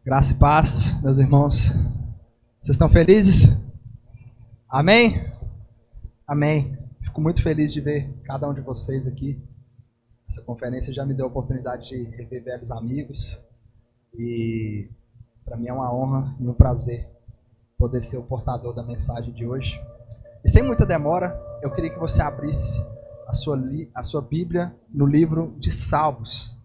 Graça e paz, meus irmãos. Vocês estão felizes? Amém? Amém. Fico muito feliz de ver cada um de vocês aqui. Essa conferência já me deu a oportunidade de rever velhos amigos. E para mim é uma honra e um prazer poder ser o portador da mensagem de hoje. E sem muita demora, eu queria que você abrisse a sua Bíblia no livro de Salmos.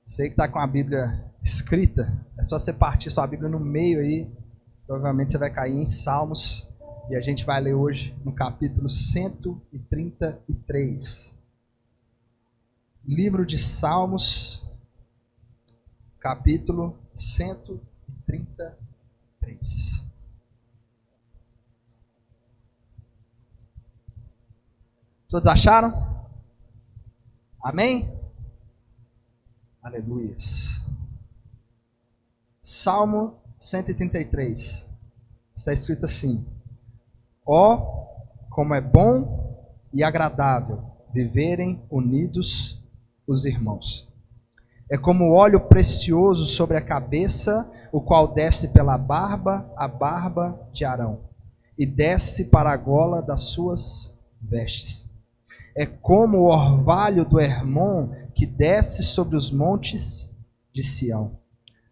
Você que está com a Bíblia escrita, é só você partir sua Bíblia no meio aí. Provavelmente você vai cair em Salmos. E a gente vai ler hoje no capítulo 133. Livro de Salmos, capítulo 133. Todos acharam? Amém? Aleluia. Salmo 133. Está escrito assim: ó, como é bom e agradável viverem unidos os irmãos. É como óleo precioso sobre a cabeça, o qual desce pela barba, a barba de Arão, e desce para a gola das suas vestes. É como o orvalho do Hermon, que desce sobre os montes de Sião.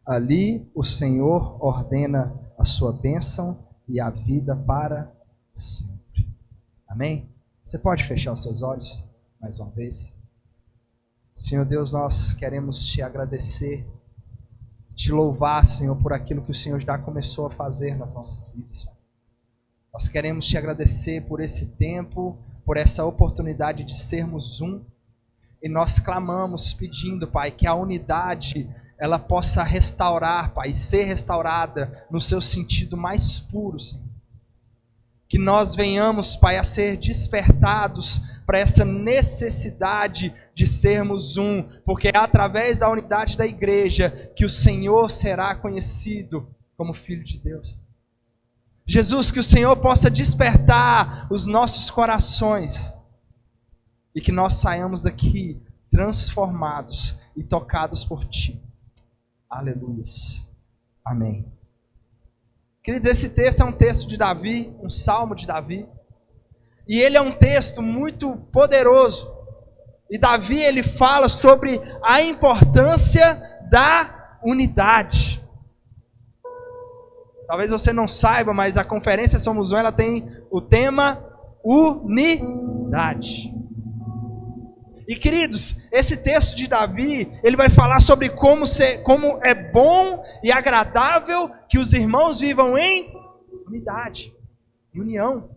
Ali o Senhor ordena a sua bênção e a vida para sempre. Amém? Você pode fechar os seus olhos mais uma vez? Senhor Deus, nós queremos te agradecer, te louvar, Senhor, por aquilo que o Senhor já começou a fazer nas nossas vidas. Nós queremos te agradecer por esse tempo, por essa oportunidade de sermos um. E nós clamamos pedindo, Pai, que a unidade ela possa restaurar, Pai, ser restaurada no seu sentido mais puro, Senhor. Que nós venhamos, Pai, a ser despertados para essa necessidade de sermos um, porque é através da unidade da igreja que o Senhor será conhecido como Filho de Deus. Jesus, que o Senhor possa despertar os nossos corações e que nós saiamos daqui transformados e tocados por Ti. Aleluia. Amém. Queridos, esse texto é um texto de Davi, um salmo de Davi. E ele é um texto muito poderoso. E Davi, ele fala sobre a importância da unidade. Talvez você não saiba, mas a conferência Somos Um, ela tem o tema unidade. E queridos, esse texto de Davi, ele vai falar sobre como é bom e agradável que os irmãos vivam em unidade, em união.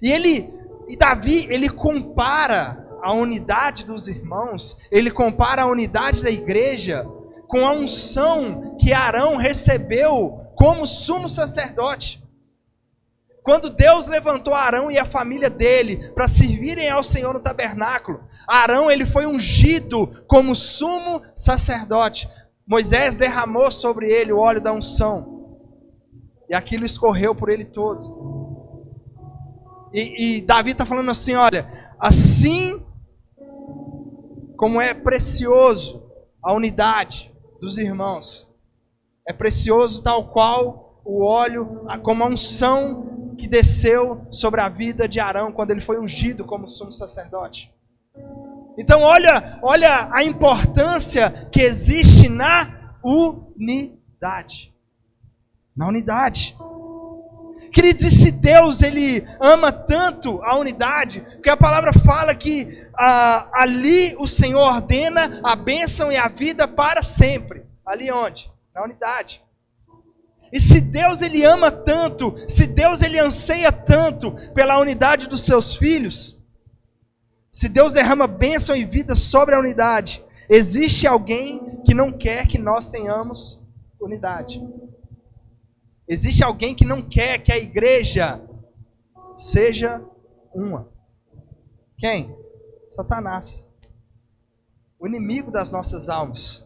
E Davi, ele compara a unidade dos irmãos, ele compara a unidade da igreja com a unção que Arão recebeu como sumo sacerdote. Quando Deus levantou Arão e a família dele para servirem ao Senhor no tabernáculo, Arão ele foi ungido como sumo sacerdote. Moisés derramou sobre ele o óleo da unção e aquilo escorreu por ele todo. E Davi está falando assim, olha, assim como é precioso a unidade dos irmãos, é precioso tal qual o óleo, como a unção que desceu sobre a vida de Arão quando ele foi ungido como sumo sacerdote. Então olha a importância que existe na unidade. Na unidade. Queridos, e se Deus ele ama tanto a unidade, porque a palavra fala que ali o Senhor ordena a bênção e a vida para sempre. Ali onde? Na unidade. E se Deus ele ama tanto, se Deus ele anseia tanto pela unidade dos seus filhos, se Deus derrama bênção e vida sobre a unidade, existe alguém que não quer que nós tenhamos unidade. Existe alguém que não quer que a igreja seja uma. Quem? Satanás. O inimigo das nossas almas.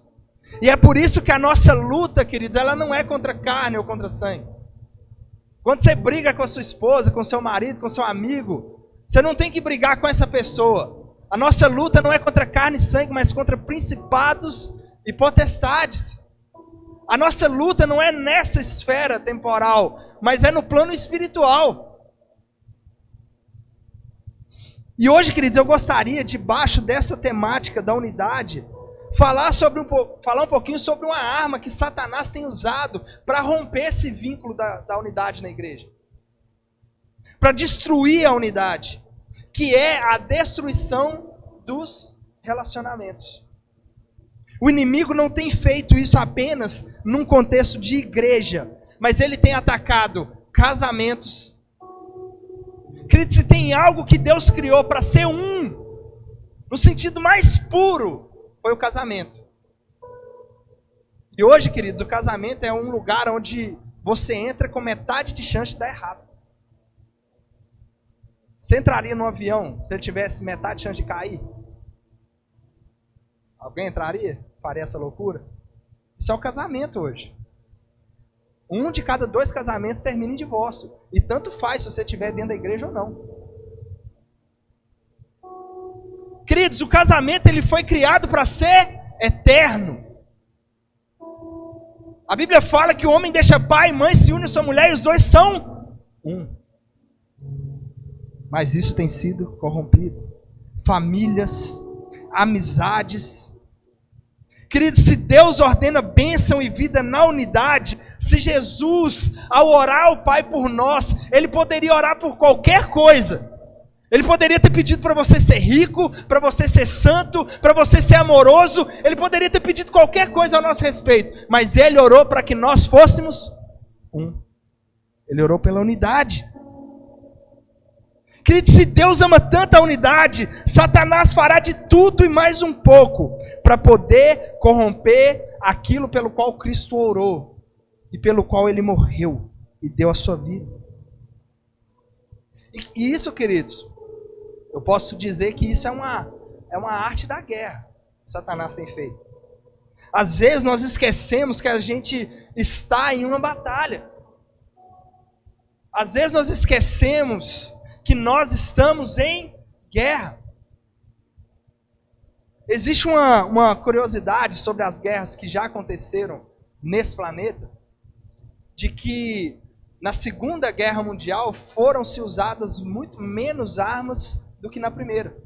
E é por isso que a nossa luta, queridos, ela não é contra carne ou contra sangue. Quando você briga com a sua esposa, com seu marido, com seu amigo, você não tem que brigar com essa pessoa. A nossa luta não é contra carne e sangue, mas contra principados e potestades. A nossa luta não é nessa esfera temporal, mas é no plano espiritual. E hoje, queridos, eu gostaria, debaixo dessa temática da unidade, falar um pouquinho sobre uma arma que Satanás tem usado para romper esse vínculo da unidade na igreja. Para destruir a unidade, que é a destruição dos relacionamentos. O inimigo não tem feito isso apenas num contexto de igreja, mas ele tem atacado casamentos. Querido, se tem algo que Deus criou para ser no sentido mais puro, foi o casamento. E hoje, queridos, o casamento é um lugar onde você entra com metade de chance de dar errado. Você entraria num avião se ele tivesse metade de chance de cair? Alguém entraria? Faria essa loucura? Isso é o casamento hoje. 1 de cada 2 casamentos termina em divórcio. E tanto faz se você estiver dentro da igreja ou não. Queridos, o casamento ele foi criado para ser eterno. A Bíblia fala que o homem deixa pai e mãe, se une a sua mulher e os dois são um. Mas isso tem sido corrompido. Famílias, amizades. Queridos, se Deus ordena bênção e vida na unidade, se Jesus, ao orar ao Pai por nós, Ele poderia orar por qualquer coisa. Ele poderia ter pedido para você ser rico, para você ser santo, para você ser amoroso. Ele poderia ter pedido qualquer coisa ao nosso respeito. Mas Ele orou para que nós fôssemos um. Ele orou pela unidade. Querido, se Deus ama tanto a unidade, Satanás fará de tudo e mais um pouco para poder corromper aquilo pelo qual Cristo orou e pelo qual Ele morreu e deu a sua vida. E isso, queridos, eu posso dizer que isso é uma arte da guerra que Satanás tem feito. Às vezes nós esquecemos que a gente está em uma batalha. Às vezes nós esquecemos que nós estamos em guerra. Existe uma curiosidade sobre as guerras que já aconteceram nesse planeta, de que na Segunda Guerra Mundial foram-se usadas muito menos armas do que na Primeira.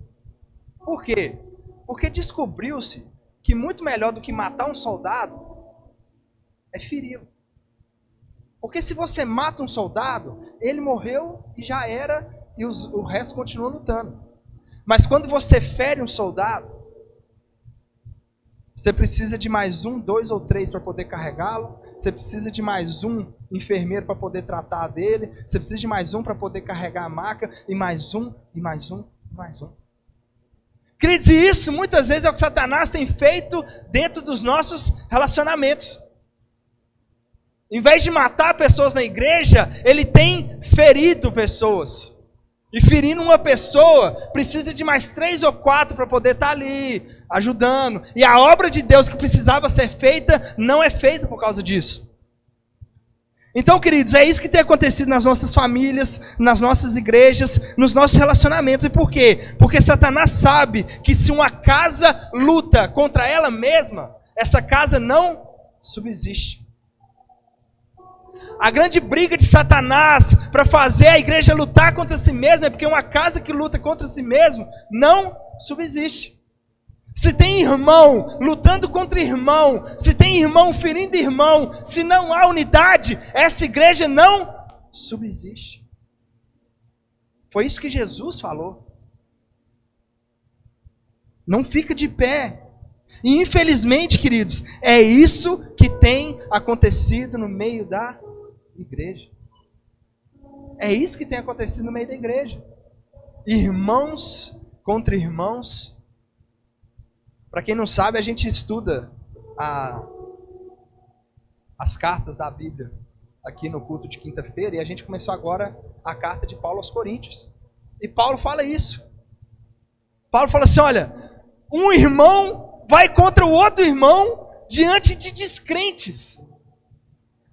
Por quê? Porque descobriu-se que muito melhor do que matar um soldado é feri-lo. Porque se você mata um soldado, ele morreu e já era, e o resto continua lutando. Mas quando você fere um soldado, você precisa de mais 1, 2 ou 3 para poder carregá-lo. Você precisa de mais um enfermeiro para poder tratar dele. Você precisa de mais um para poder carregar a maca. E mais um, e mais um, e mais um. Queridos, e isso muitas vezes é o que Satanás tem feito dentro dos nossos relacionamentos. Em vez de matar pessoas na igreja, ele tem ferido pessoas. E ferindo uma pessoa, precisa de mais 3 ou 4 para poder estar ali, ajudando. E a obra de Deus que precisava ser feita, não é feita por causa disso. Então, queridos, é isso que tem acontecido nas nossas famílias, nas nossas igrejas, nos nossos relacionamentos. E por quê? Porque Satanás sabe que se uma casa luta contra ela mesma, essa casa não subsiste. A grande briga de Satanás para fazer a igreja lutar contra si mesma é porque uma casa que luta contra si mesmo não subsiste. Se tem irmão lutando contra irmão, se tem irmão ferindo irmão, se não há unidade, essa igreja não subsiste. Foi isso que Jesus falou. Não fica de pé. E infelizmente, queridos, é isso que tem acontecido no meio da igreja. É isso que tem acontecido no meio da igreja. Irmãos contra irmãos. Para quem não sabe, a gente estuda as cartas da Bíblia aqui no culto de quinta-feira, e a gente começou agora a carta de Paulo aos Coríntios. E Paulo fala isso. Paulo fala assim, olha, um irmão vai contra o outro irmão diante de descrentes.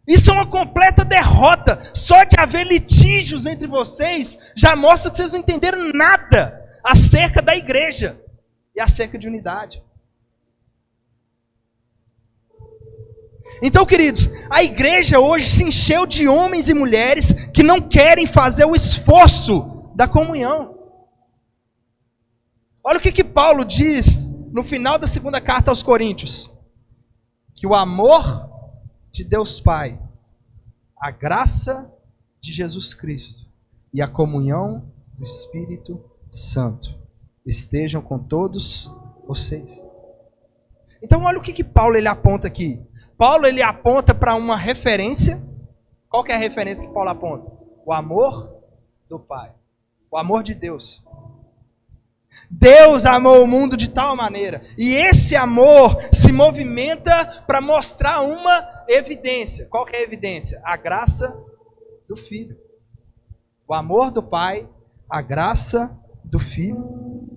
Isso é uma completa derrota. Só de haver litígios entre vocês já mostra que vocês não entenderam nada acerca da igreja e acerca de unidade. Então, queridos, a igreja hoje se encheu de homens e mulheres que não querem fazer o esforço da comunhão. Olha o que Paulo diz no final da segunda carta aos Coríntios. Que o amor de Deus Pai, a graça de Jesus Cristo e a comunhão do Espírito Santo estejam com todos vocês. Então olha o que Paulo ele aponta aqui. Paulo ele aponta para uma referência. Qual que é a referência que Paulo aponta? O amor do Pai. O amor de Deus. Deus amou o mundo de tal maneira. E esse amor se movimenta para mostrar uma evidência. Qual que é a evidência? A graça do Filho. O amor do Pai, a graça do Filho.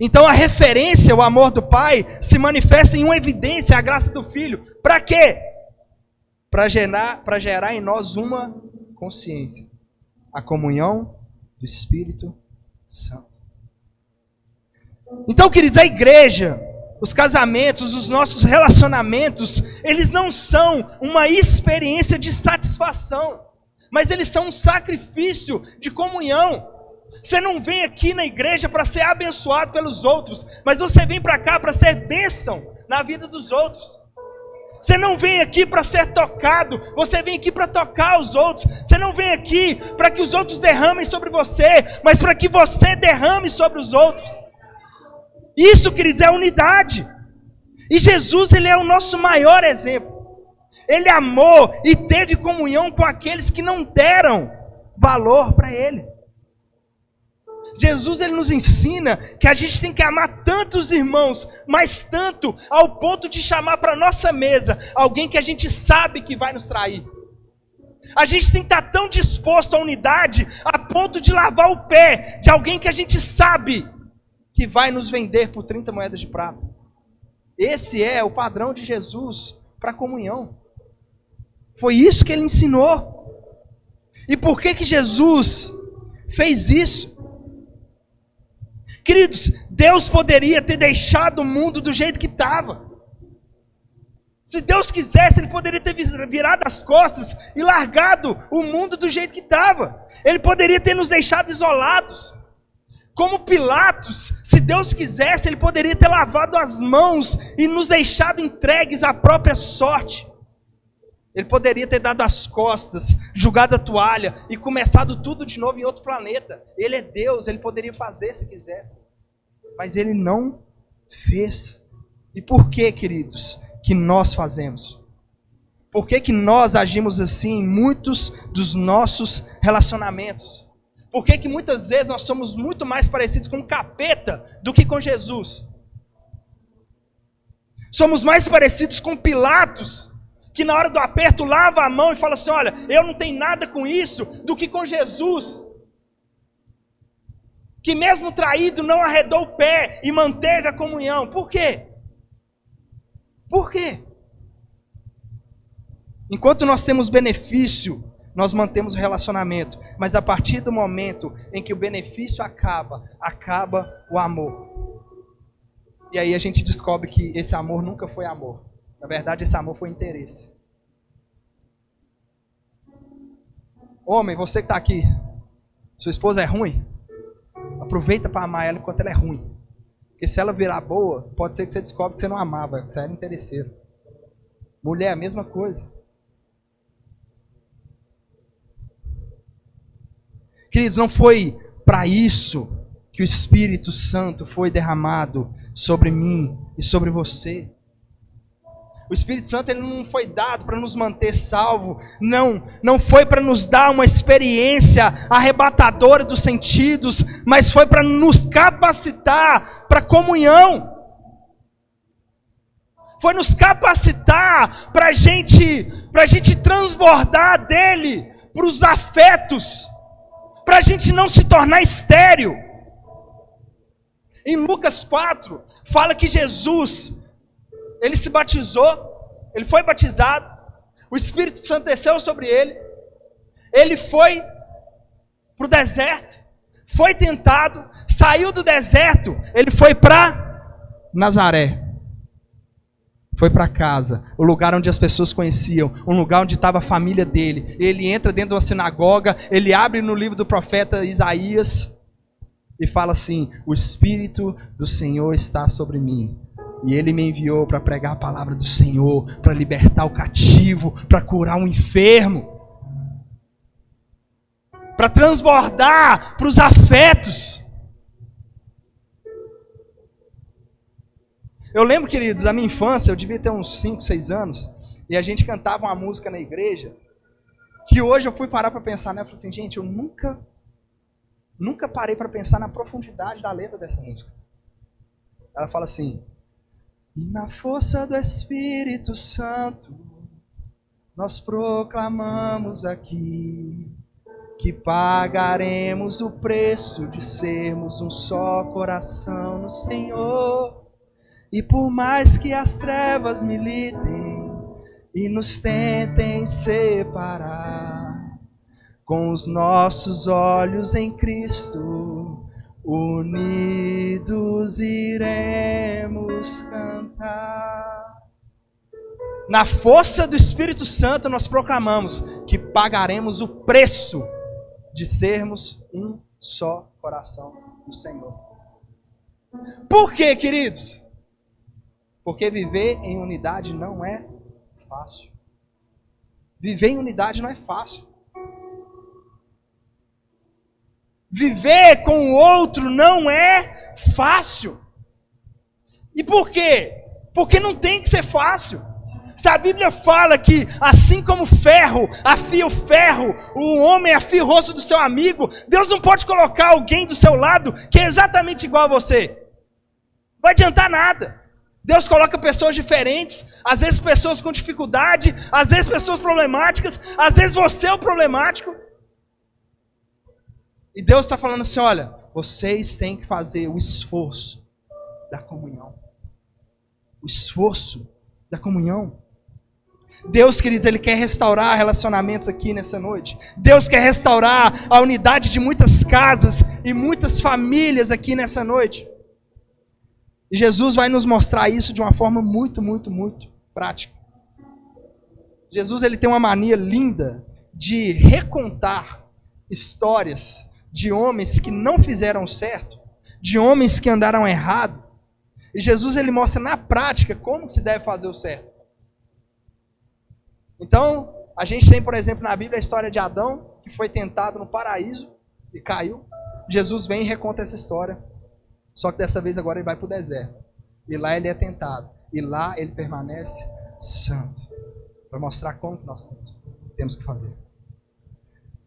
Então a referência, o amor do Pai, se manifesta em uma evidência, a graça do Filho. Para quê? Para gerar em nós uma consciência. A comunhão do Espírito Santo. Então, queridos, a igreja, os casamentos, os nossos relacionamentos, eles não são uma experiência de satisfação, mas eles são um sacrifício de comunhão. Você não vem aqui na igreja para ser abençoado pelos outros, mas você vem para cá para ser bênção na vida dos outros. Você não vem aqui para ser tocado, você vem aqui para tocar os outros. Você não vem aqui para que os outros derramem sobre você, mas para que você derrame sobre os outros. Isso, queridos, é unidade. E Jesus, ele é o nosso maior exemplo. Ele amou e teve comunhão com aqueles que não deram valor para ele. Jesus, ele nos ensina que a gente tem que amar tanto os irmãos, mas tanto ao ponto de chamar para a nossa mesa alguém que a gente sabe que vai nos trair. A gente tem que estar tão disposto à unidade a ponto de lavar o pé de alguém que a gente sabe que vai nos vender por 30 moedas de prata. Esse é o padrão de Jesus para a comunhão. Foi isso que ele ensinou. E por que Jesus fez isso? Queridos, Deus poderia ter deixado o mundo do jeito que estava. Se Deus quisesse, Ele poderia ter virado as costas e largado o mundo do jeito que estava. Ele poderia ter nos deixado isolados. Como Pilatos, se Deus quisesse, Ele poderia ter lavado as mãos e nos deixado entregues à própria sorte. Ele poderia ter dado as costas, jogado a toalha e começado tudo de novo em outro planeta. Ele é Deus, Ele poderia fazer se quisesse. Mas Ele não fez. E por que, queridos, que nós fazemos? Por que nós agimos assim em muitos dos nossos relacionamentos? Por que muitas vezes nós somos muito mais parecidos com o capeta do que com Jesus? Somos mais parecidos com Pilatos, que na hora do aperto lava a mão e fala assim, olha, eu não tenho nada com isso, do que com Jesus, que mesmo traído não arredou o pé e manteve a comunhão. Por quê? Por quê? Enquanto nós temos benefício, nós mantemos o relacionamento, mas a partir do momento em que o benefício acaba o amor. E aí a gente descobre que esse amor nunca foi amor. Na verdade, esse amor foi interesse. Homem, você que está aqui, sua esposa é ruim, aproveita para amar ela enquanto ela é ruim. Porque se ela virar boa, pode ser que você descobre que você não amava, que você era interesseiro. Mulher, a mesma coisa. Queridos, não foi para isso que o Espírito Santo foi derramado sobre mim e sobre você. O Espírito Santo, ele não foi dado para nos manter salvo, não foi para nos dar uma experiência arrebatadora dos sentidos, mas foi para nos capacitar para comunhão. Foi nos capacitar para a gente transbordar dele para os afetos, para a gente não se tornar estéril. Em Lucas 4, fala que Jesus, ele se batizou, ele foi batizado, o Espírito Santo desceu sobre ele, ele foi para o deserto, foi tentado, saiu do deserto, ele foi para Nazaré. foi para casa, o lugar onde as pessoas conheciam, um lugar onde estava a família dele. Ele entra dentro de uma sinagoga, ele abre no livro do profeta Isaías e fala assim: o Espírito do Senhor está sobre mim, e Ele me enviou para pregar a palavra do Senhor, para libertar o cativo, para curar o enfermo, para transbordar para os afetos. Eu lembro, queridos, da minha infância, eu devia ter uns 5, 6 anos, e a gente cantava uma música na igreja, que hoje eu fui parar para pensar, né? Eu falei assim, gente, eu nunca parei para pensar na profundidade da letra dessa música. Ela fala assim: e na força do Espírito Santo, nós proclamamos aqui, que pagaremos o preço de sermos um só coração no Senhor. E por mais que as trevas militem e nos tentem separar, com os nossos olhos em Cristo, unidos iremos cantar. Na força do Espírito Santo nós proclamamos que pagaremos o preço de sermos um só coração do Senhor. Por quê, queridos? Porque viver em unidade não é fácil. Viver em unidade não é fácil. Viver com o outro não é fácil. E por quê? Porque não tem que ser fácil. Se a Bíblia fala que assim como ferro afia o ferro, o homem afia o rosto do seu amigo, Deus não pode colocar alguém do seu lado que é exatamente igual a você. Não vai adiantar nada. Deus coloca pessoas diferentes, às vezes pessoas com dificuldade, às vezes pessoas problemáticas, às vezes você é o problemático. E Deus está falando assim, olha, vocês têm que fazer o esforço da comunhão. O esforço da comunhão. Deus, queridos, Ele quer restaurar relacionamentos aqui nessa noite. Deus quer restaurar a unidade de muitas casas e muitas famílias aqui nessa noite. E Jesus vai nos mostrar isso de uma forma muito, muito, muito prática. Jesus, Ele tem uma mania linda de recontar histórias de homens que não fizeram certo, de homens que andaram errado. E Jesus, Ele mostra na prática como se deve fazer o certo. Então, a gente tem, por exemplo, na Bíblia a história de Adão, que foi tentado no paraíso e caiu. Jesus vem e reconta essa história. Só que dessa vez agora ele vai para o deserto. E lá ele é tentado. E lá ele permanece santo. Para mostrar como que nós temos que fazer.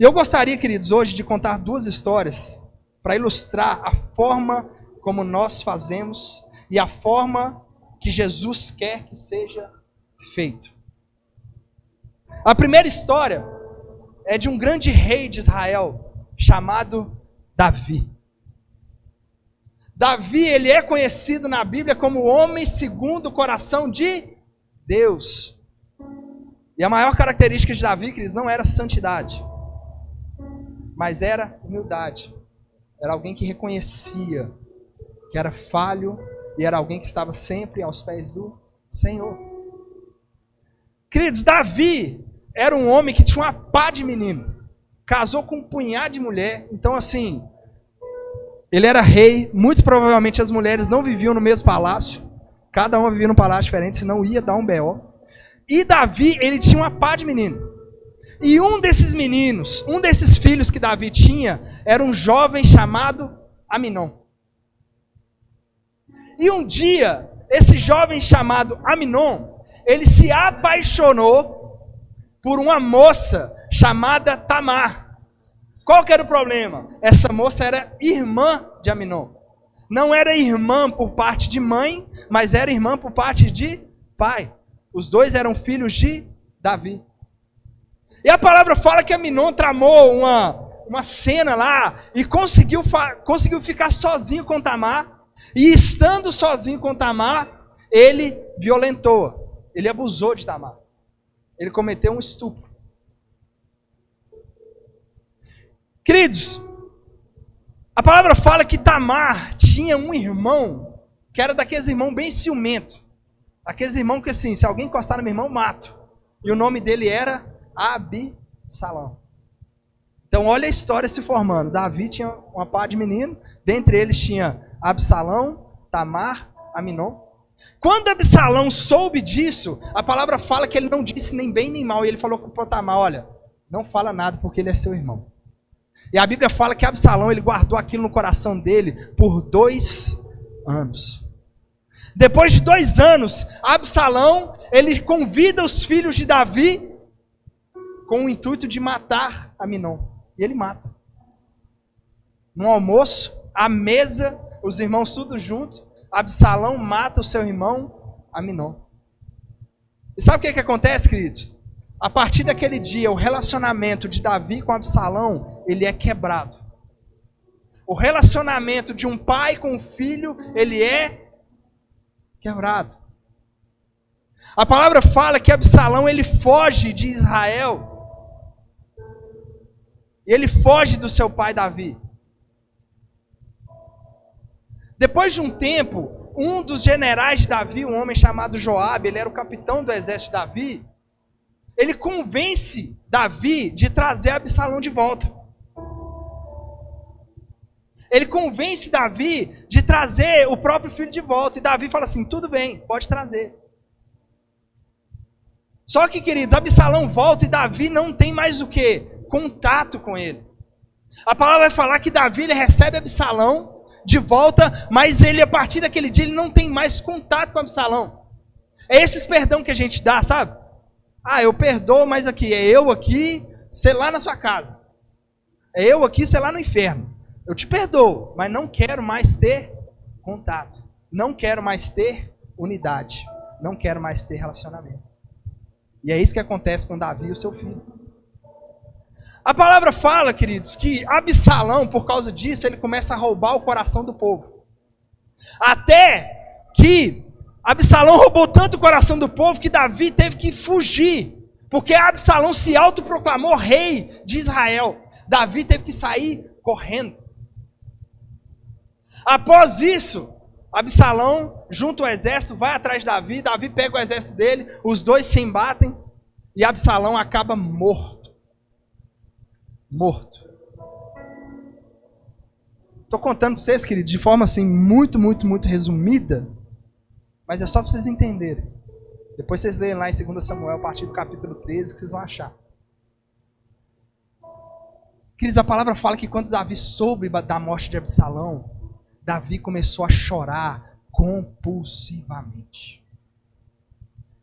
E eu gostaria, queridos, hoje de contar 2 histórias para ilustrar a forma como nós fazemos e a forma que Jesus quer que seja feito. A primeira história é de um grande rei de Israel chamado Davi. Davi, ele é conhecido na Bíblia como o homem segundo o coração de Deus. E a maior característica de Davi, queridos, não era santidade, mas era humildade. Era alguém que reconhecia que era falho e era alguém que estava sempre aos pés do Senhor. Queridos, Davi era um homem que tinha uma pá de menino. Casou com um punhado de mulher. Então, assim, ele era rei. Muito provavelmente as mulheres não viviam no mesmo palácio. Cada uma vivia num palácio diferente, senão ia dar um B.O. E Davi, ele tinha uma pá de menino. E um desses meninos, um desses filhos que Davi tinha, era um jovem chamado Aminon. E um dia, esse jovem chamado Aminon, ele se apaixonou por uma moça chamada Tamar. Qual que era o problema? Essa moça era irmã de Aminon. Não era irmã por parte de mãe, mas era irmã por parte de pai. Os dois eram filhos de Davi. E a palavra fala que Aminon tramou uma cena lá e conseguiu ficar sozinho com Tamar. E estando sozinho com Tamar, ele violentou-a. Ele abusou de Tamar. Ele cometeu um estupro. Queridos, a palavra fala que Tamar tinha um irmão, que era daqueles irmãos bem ciumento. Aqueles irmãos que assim, se alguém encostar no meu irmão, mato. E o nome dele era Absalão. Então olha a história se formando. Davi tinha uma par de meninos, dentre eles tinha Absalão, Tamar, Aminon. Quando Absalão soube disso, a palavra fala que ele não disse nem bem nem mal. E ele falou para Tamar, olha, não fala nada porque ele é seu irmão. E a Bíblia fala que Absalão, ele guardou aquilo no coração dele por 2 anos. Depois de 2 anos, Absalão, ele convida os filhos de Davi com o intuito de matar Aminon. E ele mata. No almoço, à mesa, os irmãos tudo juntos, Absalão mata o seu irmão Aminon. E sabe o que acontece, queridos? A partir daquele dia, o relacionamento de Davi com Absalão, ele é quebrado. O relacionamento de um pai com um filho, ele é quebrado. A palavra fala que Absalão, ele foge de Israel. Ele foge do seu pai Davi. Depois de um tempo, um dos generais de Davi, um homem chamado Joabe, ele era o capitão do exército de Davi, ele convence Davi de trazer Absalão de volta. Ele convence Davi de trazer o próprio filho de volta. E Davi fala assim, tudo bem, pode trazer. Só que, queridos, Absalão volta e Davi não tem mais o quê? Contato com ele. A palavra vai falar que Davi, ele recebe Absalão de volta, mas ele, a partir daquele dia, ele não tem mais contato com Absalão. É esses perdão que a gente dá, sabe? Ah, eu perdoo, mas aqui, é eu aqui, você lá na sua casa. É eu aqui, você lá no inferno. Eu te perdoo, mas não quero mais ter contato. Não quero mais ter unidade. Não quero mais ter relacionamento. E é isso que acontece com Davi e o seu filho. A palavra fala, queridos, que Absalão, por causa disso, ele começa a roubar o coração do povo. Até que Absalão roubou tanto o coração do povo que Davi teve que fugir. Porque Absalão se autoproclamou rei de Israel. Davi teve que sair correndo. Após isso, Absalão, junto ao exército, vai atrás de Davi. Davi pega o exército dele, os dois se embatem e Absalão acaba morto. Morto. Estou contando para vocês, queridos, de forma assim muito resumida, mas é só para vocês entenderem. Depois vocês leem lá em 2 Samuel, a partir do capítulo 13, que vocês vão achar. Queridos, a palavra fala que quando Davi soube da morte de Absalão, Davi começou a chorar compulsivamente.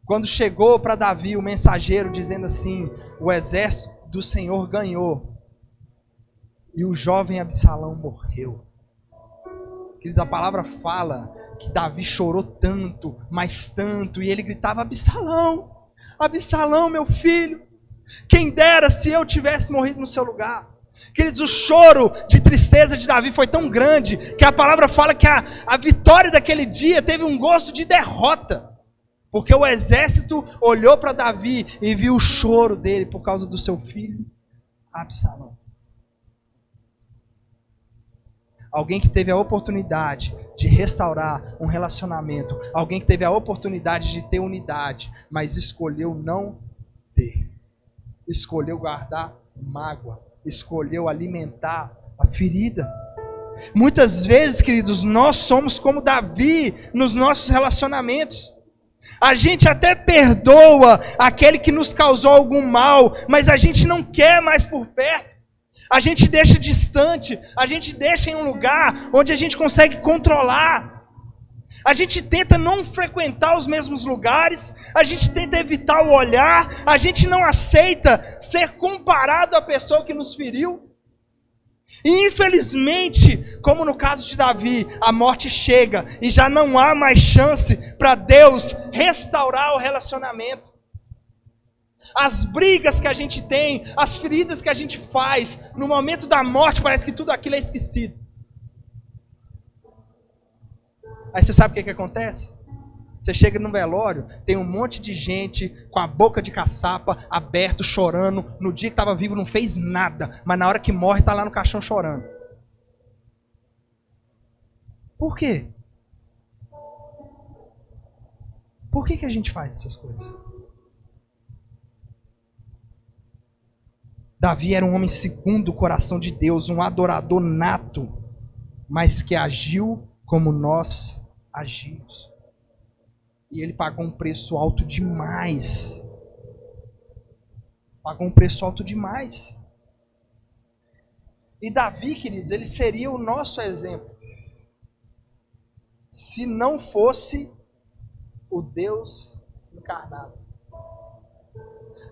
Quando chegou para Davi o mensageiro dizendo assim, o exército do Senhor ganhou, e o jovem Absalão morreu. Queridos, a palavra fala que Davi chorou tanto, mas tanto, e ele gritava, Absalão, Absalão, meu filho, quem dera se eu tivesse morrido no seu lugar. Queridos, o choro de tristeza de Davi foi tão grande, que a palavra fala que a vitória daquele dia teve um gosto de derrota. Porque o exército olhou para Davi e viu o choro dele por causa do seu filho Absalão. Alguém que teve a oportunidade de restaurar um relacionamento. Alguém que teve a oportunidade de ter unidade, mas escolheu não ter. Escolheu guardar mágoa. Escolheu alimentar a ferida. Muitas vezes, queridos, nós somos como Davi nos nossos relacionamentos. A gente até perdoa aquele que nos causou algum mal, mas a gente não quer mais por perto. A gente deixa distante, a gente deixa em um lugar onde a gente consegue controlar. A gente tenta não frequentar os mesmos lugares, a gente tenta evitar o olhar, a gente não aceita ser comparado à pessoa que nos feriu. E infelizmente, como no caso de Davi, a morte chega e já não há mais chance para Deus restaurar o relacionamento. As brigas que a gente tem, as feridas que a gente faz, no momento da morte parece que tudo aquilo é esquecido. Aí você sabe o que acontece? Você chega no velório, tem um monte de gente com a boca de caçapa, aberto, chorando. No dia que estava vivo não fez nada, mas na hora que morre está lá no caixão chorando. Por quê? Por que a gente faz essas coisas? Davi era um homem segundo o coração de Deus, um adorador nato, mas que agiu como nós agimos. E ele pagou um preço alto demais. Pagou um preço alto demais. E Davi, queridos, ele seria o nosso exemplo. Se não fosse o Deus encarnado.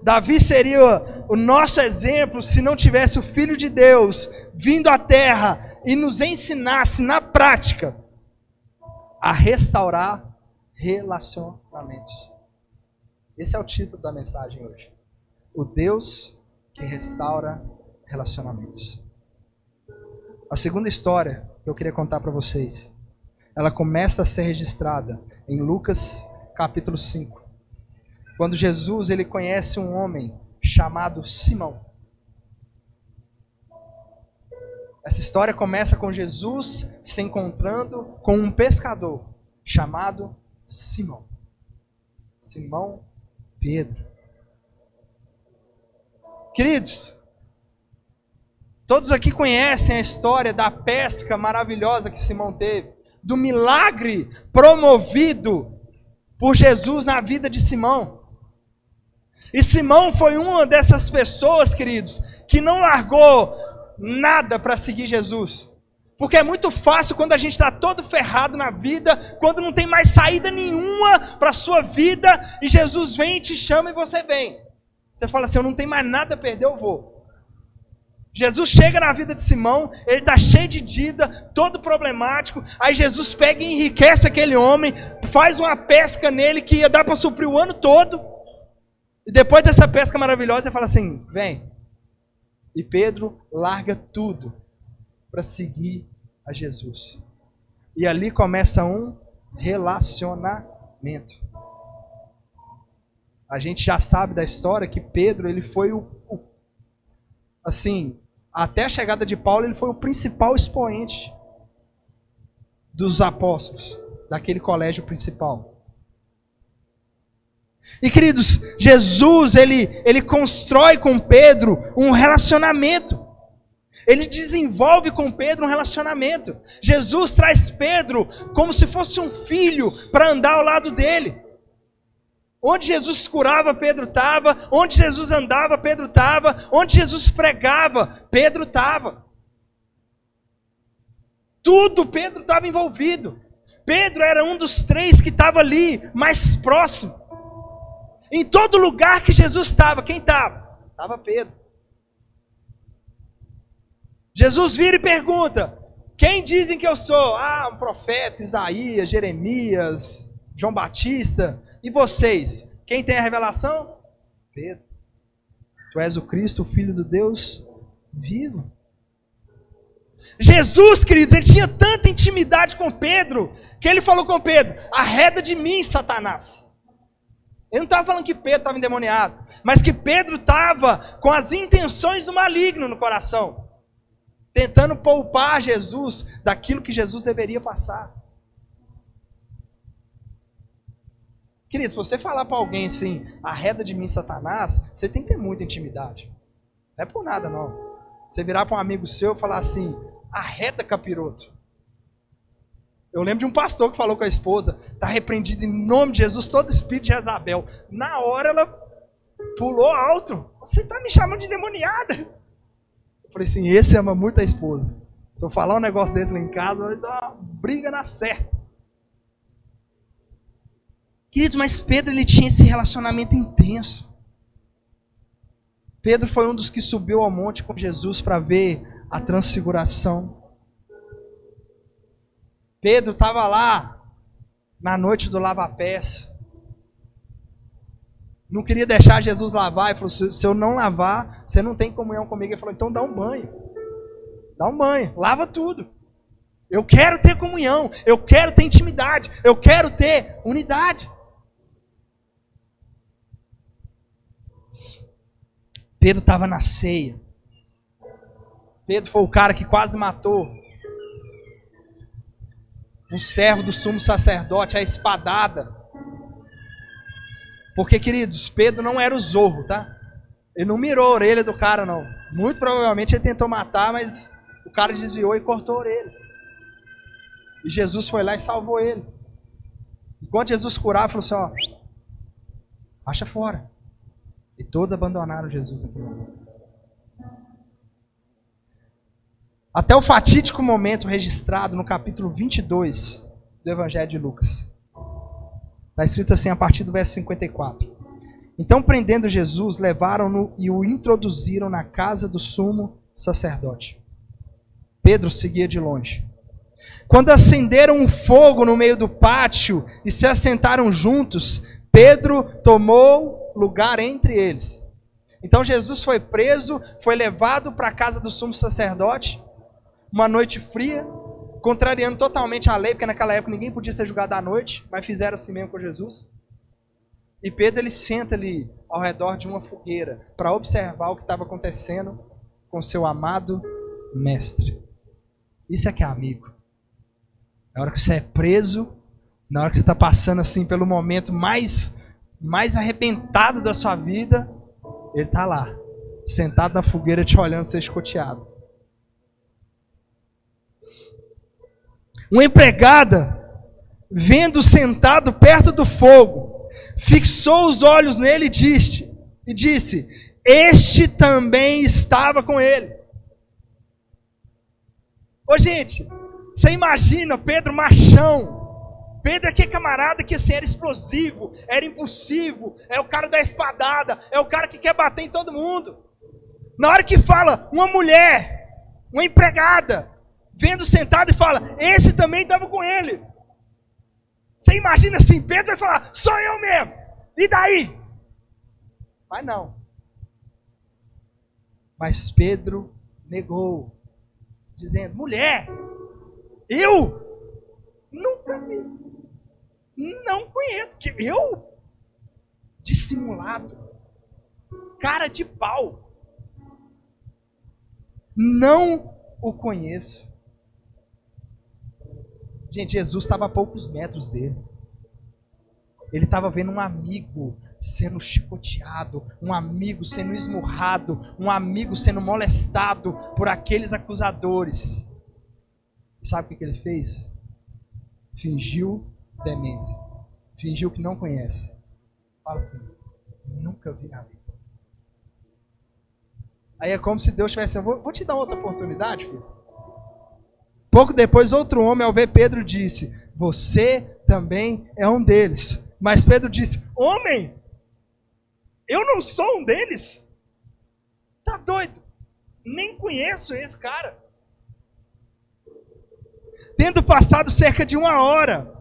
Davi seria o nosso exemplo se não tivesse o Filho de Deus vindo à terra e nos ensinasse na prática a restaurar relacionamentos. Esse é o título da mensagem hoje. O Deus que restaura relacionamentos. A segunda história que eu queria contar para vocês, ela começa a ser registrada em Lucas capítulo 5. Quando Jesus ele conhece um homem chamado Simão. Essa história começa com Jesus se encontrando com um pescador chamado Simão. Simão Pedro. Queridos, todos aqui conhecem a história da pesca maravilhosa que Simão teve, do milagre promovido por Jesus na vida de Simão. E Simão foi uma dessas pessoas, queridos, que não largou nada para seguir Jesus. Porque é muito fácil quando a gente está todo ferrado na vida, quando não tem mais saída nenhuma para a sua vida, e Jesus vem e te chama e você vem. Você fala assim, eu não tenho mais nada a perder, eu vou. Jesus chega na vida de Simão, ele está cheio de dívida, todo problemático, aí Jesus pega e enriquece aquele homem, faz uma pesca nele que ia dar para suprir o ano todo. E depois dessa pesca maravilhosa, ele fala assim, vem. E Pedro larga tudo para seguir a Jesus. E ali começa um relacionamento. A gente já sabe da história que Pedro, ele foi assim, até a chegada de Paulo, ele foi o principal expoente dos apóstolos, daquele colégio principal. E queridos, Jesus, ele constrói com Pedro um relacionamento. Ele desenvolve com Pedro um relacionamento. Jesus traz Pedro como se fosse um filho para andar ao lado dele. Onde Jesus curava, Pedro estava. Onde Jesus andava, Pedro estava. Onde Jesus pregava, Pedro estava. Tudo Pedro estava envolvido. Pedro era um dos três que estava ali, mais próximo. Em todo lugar que Jesus estava, quem estava? Estava Pedro. Jesus vira e pergunta, quem dizem que eu sou? Ah, um profeta, Isaías, Jeremias, João Batista. E vocês? Quem tem a revelação? Pedro. Tu és o Cristo, o Filho do Deus vivo. Jesus, queridos, ele tinha tanta intimidade com Pedro, que ele falou com Pedro, arreda de mim, Satanás. Ele não estava falando que Pedro estava endemoniado, mas que Pedro estava com as intenções do maligno no coração, tentando poupar Jesus daquilo que Jesus deveria passar. Querido, se você falar para alguém assim, arreda de mim, Satanás, você tem que ter muita intimidade. Não é por nada, não. Você virar para um amigo seu e falar assim, arreda, capiroto. Eu lembro de um pastor que falou com a esposa, está repreendido em nome de Jesus todo espírito de Jezabel. Na hora ela pulou alto. Você está me chamando de endemoniada. Eu falei assim, esse ama muito a esposa. Se eu falar um negócio desse lá em casa, vai dar uma briga na certa. Queridos, mas Pedro ele tinha esse relacionamento intenso. Pedro foi um dos que subiu ao monte com Jesus para ver a transfiguração. Pedro estava lá na noite do lava-pés. Não queria deixar Jesus lavar. Ele falou, se eu não lavar, você não tem comunhão comigo. Ele falou, então dá um banho. Dá um banho, lava tudo. Eu quero ter comunhão, eu quero ter intimidade, eu quero ter unidade. Pedro estava na ceia. Pedro foi o cara que quase matou um servo do sumo sacerdote, a espadada. Porque, queridos, Pedro não era o Zorro, tá? Ele não mirou a orelha do cara, não. Muito provavelmente ele tentou matar, mas o cara desviou e cortou a orelha. E Jesus foi lá e salvou ele. Enquanto Jesus curava, falou assim, ó, acha fora. E todos abandonaram Jesus aqui. Até o fatídico momento registrado no capítulo 22 do Evangelho de Lucas. Está escrito assim a partir do verso 54. Então, prendendo Jesus, levaram-no e o introduziram na casa do sumo sacerdote. Pedro seguia de longe. Quando acenderam um fogo no meio do pátio e se assentaram juntos, Pedro tomou lugar entre eles. Então Jesus foi preso, foi levado para a casa do sumo sacerdote, uma noite fria, contrariando totalmente a lei, porque naquela época ninguém podia ser julgado à noite, mas fizeram assim mesmo com Jesus. E Pedro ele senta ali ao redor de uma fogueira para observar o que estava acontecendo com seu amado mestre. Isso é que é amigo. Na hora que você é preso, na hora que você está passando assim pelo momento mais arrebentado da sua vida, ele está lá, sentado na fogueira te olhando ser escoteado. Uma empregada, vendo sentado perto do fogo, fixou os olhos nele e disse, este também estava com ele. Ô gente, você imagina Pedro machão. Pedro é aquele camarada que assim, era explosivo, era impulsivo, é o cara da espadada, é o cara que quer bater em todo mundo. Na hora que fala uma mulher, uma empregada, vendo sentado e fala, esse também estava com ele. Você imagina assim, Pedro vai falar, sou eu mesmo, e daí? Mas não. Mas Pedro negou, dizendo, mulher, eu nunca vi, não conheço, que eu? Dissimulado, cara de pau, não o conheço. Gente, Jesus estava a poucos metros dele. Ele estava vendo um amigo sendo chicoteado, um amigo sendo esmurrado, um amigo sendo molestado por aqueles acusadores. E sabe o que ele fez? Fingiu demência. Fingiu que não conhece. Fala assim, nunca vi na vida. Aí é como se Deus tivesse, vou te dar outra oportunidade, filho. Pouco depois, outro homem, ao ver Pedro, disse, você também é um deles. Mas Pedro disse, homem, eu não sou um deles. Tá doido? Nem conheço esse cara. Tendo passado cerca de 1 hora,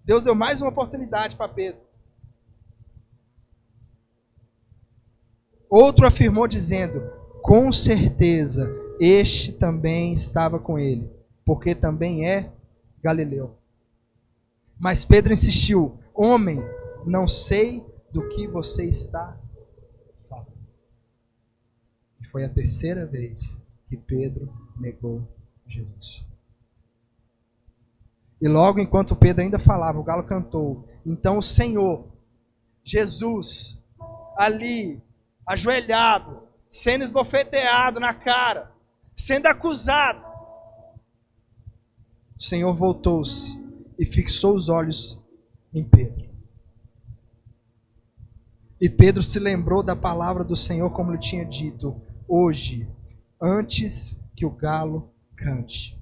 Deus deu mais uma oportunidade para Pedro. Outro afirmou dizendo, com certeza, este também estava com ele, porque também é galileu. Mas Pedro insistiu, homem, não sei do que você está falando. E foi a terceira vez que Pedro negou Jesus. E logo enquanto Pedro ainda falava, o galo cantou. Então o Senhor, Jesus, ali, ajoelhado, sendo esbofeteado na cara, sendo acusado, o Senhor voltou-se e fixou os olhos em Pedro. E Pedro se lembrou da palavra do Senhor como ele tinha dito, hoje, antes que o galo cante,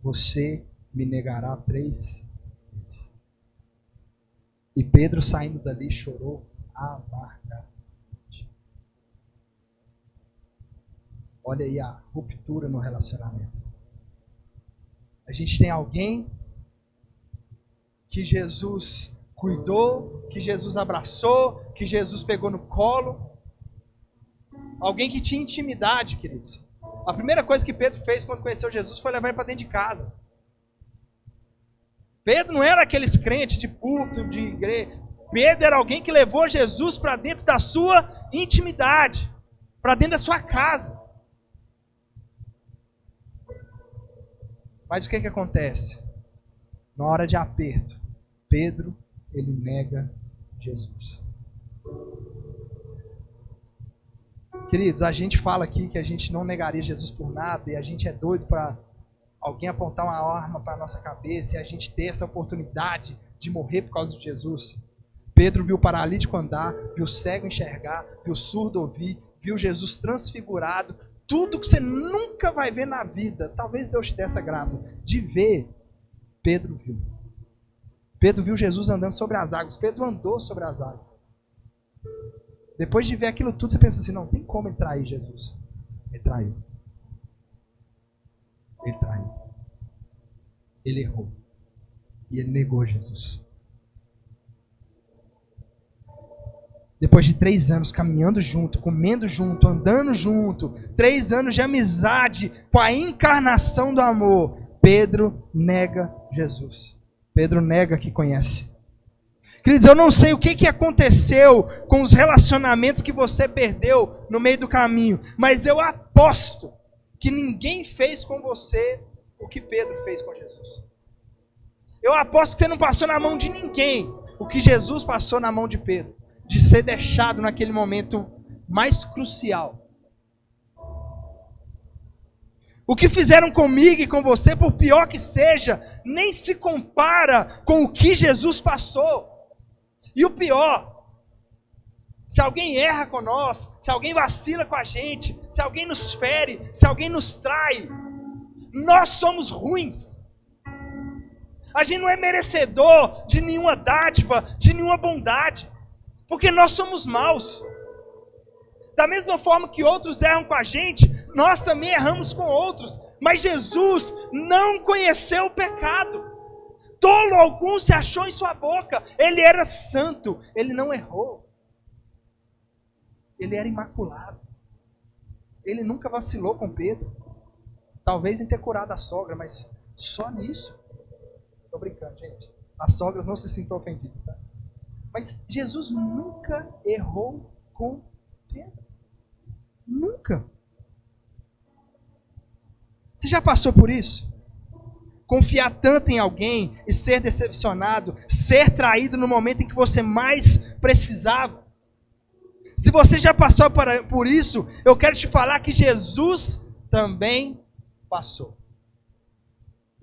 você me negará 3 vezes. E Pedro saindo dali chorou amargamente. Olha aí a ruptura no relacionamento. A gente tem alguém que Jesus cuidou, que Jesus abraçou, que Jesus pegou no colo. Alguém que tinha intimidade, queridos. A primeira coisa que Pedro fez quando conheceu Jesus foi levar ele para dentro de casa. Pedro não era aqueles crentes de culto, de igreja. Pedro era alguém que levou Jesus para dentro da sua intimidade, para dentro da sua casa. Mas o que acontece? Na hora de aperto, Pedro, ele nega Jesus. Queridos, a gente fala aqui que a gente não negaria Jesus por nada, e a gente é doido para alguém apontar uma arma para a nossa cabeça, e a gente ter essa oportunidade de morrer por causa de Jesus. Pedro viu o paralítico andar, viu o cego enxergar, viu o surdo ouvir, viu Jesus transfigurado. Tudo que você nunca vai ver na vida, talvez Deus te dê essa graça de ver, Pedro viu. Pedro viu Jesus andando sobre as águas. Pedro andou sobre as águas. Depois de ver aquilo tudo, você pensa assim, não tem como ele trair Jesus. Ele traiu. Ele traiu. Ele errou. E ele negou Jesus. Depois de 3 anos caminhando junto, comendo junto, andando junto, 3 anos de amizade com a encarnação do amor, Pedro nega Jesus. Pedro nega que conhece. Queridos, eu não sei o que aconteceu com os relacionamentos que você perdeu no meio do caminho, mas eu aposto que ninguém fez com você o que Pedro fez com Jesus. Eu aposto que você não passou na mão de ninguém o que Jesus passou na mão de Pedro, de ser deixado naquele momento mais crucial. O que fizeram comigo e com você, por pior que seja, nem se compara com o que Jesus passou. E o pior, se alguém erra com nós, se alguém vacila com a gente, se alguém nos fere, se alguém nos trai, nós somos ruins. A gente não é merecedor de nenhuma dádiva, de nenhuma bondade, porque nós somos maus. Da mesma forma que outros erram com a gente, nós também erramos com outros. Mas Jesus não conheceu o pecado. Tolo algum se achou em sua boca. Ele era santo, ele não errou. Ele era imaculado. Ele nunca vacilou com Pedro. Talvez em ter curado a sogra, mas só nisso. Estou brincando, gente. As sogras não se sintam ofendidas, tá? Mas Jesus nunca errou com Pedro. Nunca. Você já passou por isso? Confiar tanto em alguém e ser decepcionado, ser traído no momento em que você mais precisava. Se você já passou por isso, eu quero te falar que Jesus também passou.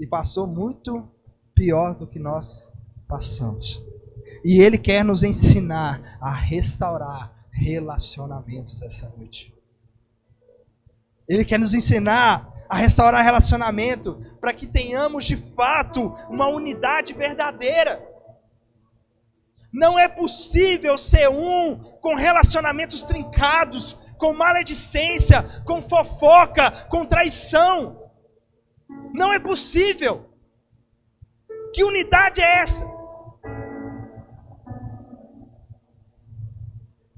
E passou muito pior do que nós passamos. E Ele quer nos ensinar a restaurar relacionamentos essa noite. Ele quer nos ensinar a restaurar relacionamento para que tenhamos de fato uma unidade verdadeira. Não é possível ser um com relacionamentos trincados, com maledicência, com fofoca, com traição. Não é possível. Que unidade é essa?